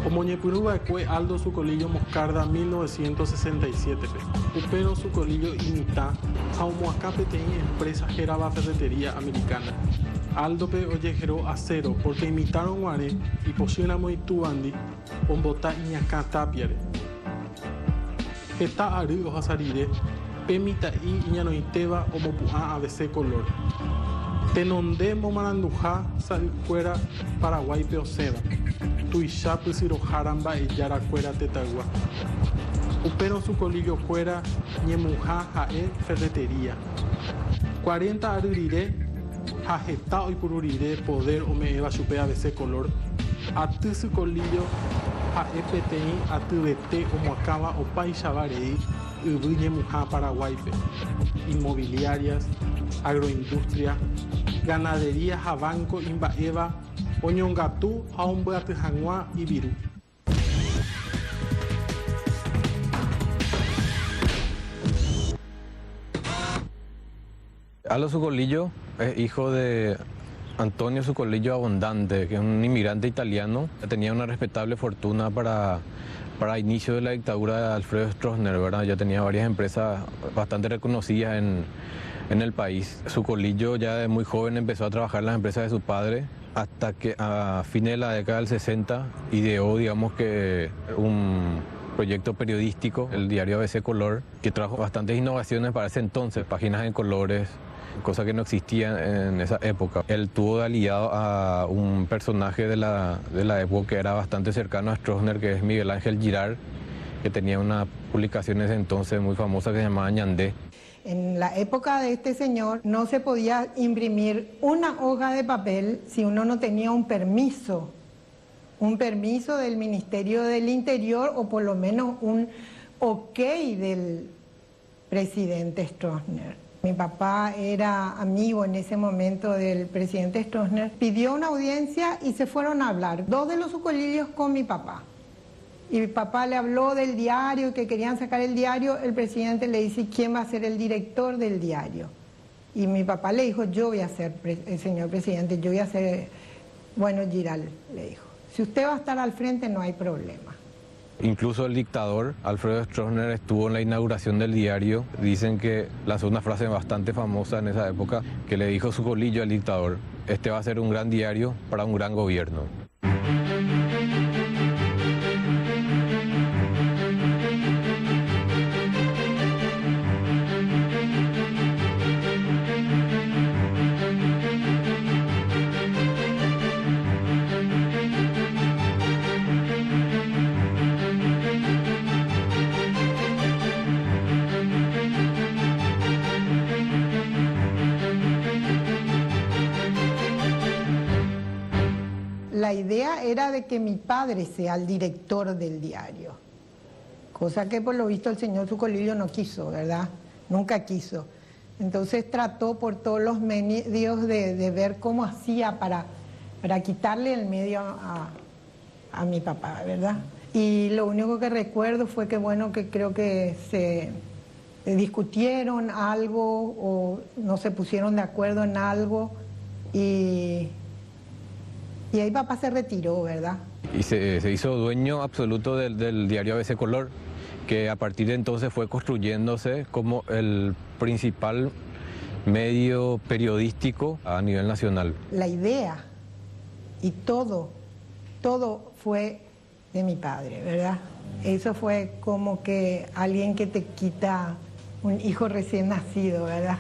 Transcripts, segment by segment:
Omoñepurúbaecue Aldo Sucolillo Moscarda 1967. Upero Sucolillo imita Jaumoacape empresa Geraba Ferretería Americana. Aldope Ollejero Acero porque imitaron Guare y Posiona Moitubandi Ombota Iñaca Tapiare. Geta Ari Ojasarire Pemita y Iñanoiteba Omopua ABC Color. Tenonde Momarandujá Salcuera Paraguay Peoseba. Tuixapu Sirojaramba y Yaracuera Tetagua. Upero Sucolillo Cuera Ñemujá Jae Ferretería. 40 Aririre Jajetao y Pururire Poder Omeeva Chupe ABC Color. Atu Sucolillo JFTI Atubete Omoacaba Opai Chavarei Ubu Ñemujá Paraguaype. Inmobiliarias, agroindustria, ganadería Jabanco Imbaeva Oñongatú, Aumbeatejangua y Virú. Aldo Sucolillo es hijo de Antonio Sucolillo Abondante, que es un inmigrante italiano. Tenía una respetable fortuna para inicio de la dictadura de Alfredo Stroessner, ¿verdad? Ya tenía varias empresas bastante reconocidas en el país. Sucolillo ya de muy joven empezó a trabajar en las empresas de su padre, hasta que a fines de la década del 60 ideó, digamos que, un proyecto periodístico, el diario ABC Color, que trajo bastantes innovaciones para ese entonces, páginas en colores, cosa que no existía en esa época. Él tuvo de aliado a un personaje de la época que era bastante cercano a Stroessner, que es Miguel Ángel Girard, que tenía una publicación en ese entonces muy famosa que se llamaba Ñandé. En la época de este señor no se podía imprimir una hoja de papel si uno no tenía un permiso del Ministerio del Interior o por lo menos un ok del presidente Stroessner. Mi papá era amigo en ese momento del presidente Stroessner, pidió una audiencia y se fueron a hablar, 2 de los Sucolillos con mi papá. Y mi papá le habló del diario, que querían sacar el diario. El presidente le dice, ¿quién va a ser el director del diario? Y mi papá le dijo, yo voy a ser, señor presidente, yo voy a ser, bueno, Giral, le dijo. Si usted va a estar al frente, no hay problema. Incluso el dictador, Alfredo Stroessner, estuvo en la inauguración del diario. Dicen que lanzó una frase bastante famosa en esa época, que le dijo Sucolillo al dictador, este va a ser un gran diario para un gran gobierno. La idea era de que mi padre sea el director del diario, cosa que por lo visto el señor Sucolillo no quiso, ¿verdad? Nunca quiso. Entonces trató por todos los medios de ver cómo hacía para quitarle el medio a mi papá, ¿verdad? Y lo único que recuerdo fue que, bueno, que creo que se discutieron algo o no se pusieron de acuerdo en algo y ahí papá se retiró, ¿verdad? Y se hizo dueño absoluto del diario ABC Color, que a partir de entonces fue construyéndose como el principal medio periodístico a nivel nacional. La idea y todo fue de mi padre, ¿verdad? Eso fue como que alguien que te quita un hijo recién nacido, ¿verdad?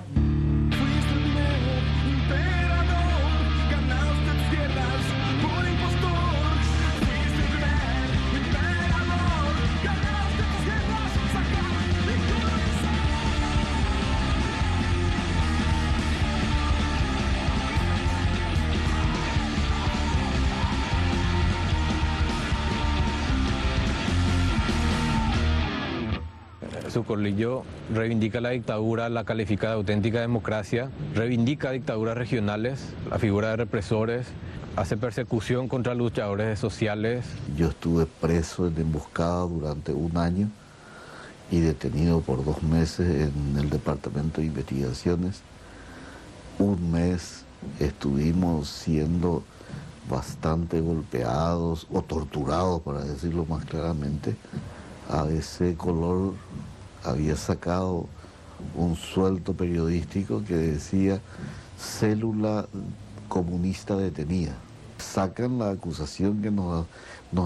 Sucolillo reivindica la dictadura, la califica de auténtica democracia, reivindica dictaduras regionales, la figura de represores, hace persecución contra luchadores sociales. Yo estuve preso en emboscada durante 1 año y detenido por 2 meses en el Departamento de Investigaciones. 1 mes estuvimos siendo bastante golpeados o torturados, para decirlo más claramente. A ese color había sacado un suelto periodístico que decía célula comunista detenida. Sacan la acusación que nos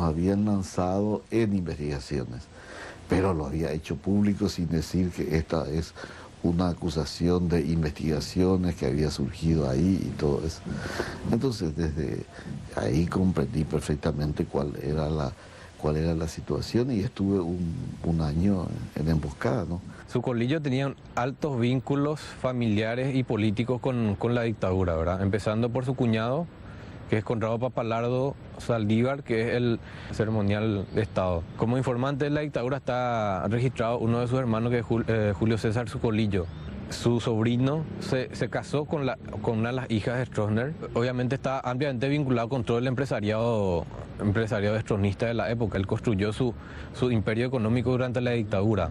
habían lanzado en investigaciones, pero lo había hecho público sin decir que esta es una acusación de investigaciones que había surgido ahí y todo eso. Entonces desde ahí comprendí perfectamente cuál era la situación y estuve un año en emboscada, ¿no? Su colillo tenía altos vínculos familiares y políticos con la dictadura, ¿verdad? Empezando por su cuñado, que es Conrado Papalardo Saldívar, que es el ceremonial de Estado. Como informante de la dictadura está registrado uno de sus hermanos, que es Julio César Sucolillo. Su sobrino se casó con una de las hijas de Stroessner. Obviamente está ampliamente vinculado con todo el empresariado stronista de la época. Él construyó su imperio económico durante la dictadura.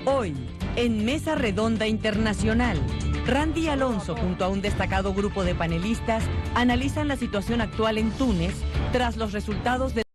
Hoy, en Mesa Redonda Internacional, Randy Alonso junto a un destacado grupo de panelistas analizan la situación actual en Túnez tras los resultados de